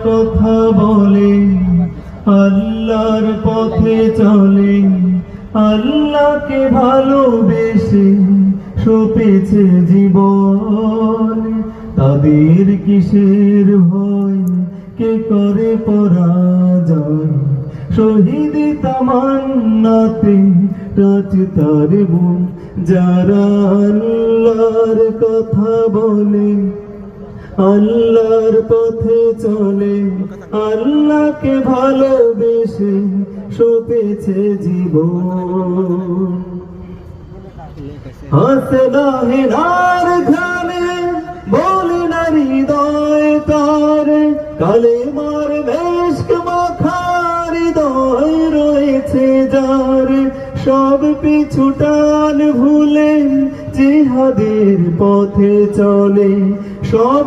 কথা বলে, আল্লাহর পথে চলে, আল্লাহকে ভালোবেসে সপেছে জীবন। তাদের কিসের ভয়, কে করে পরাজয়, শহীদ তামান্নাতে রাজ তার মন। যারা আল্লাহর কথা বলে, আল্লাহর পথে চলে, আল্লাহকে ভালোবেসে সপেছে জীবন। হাসনা হেনার ঘামে বলে না হৃদয় তার, কালেমার মেশক মাখা হৃদয় রয়েছে যার। সব পিছুটান ভুলে জিহাদের পথে চলে, সব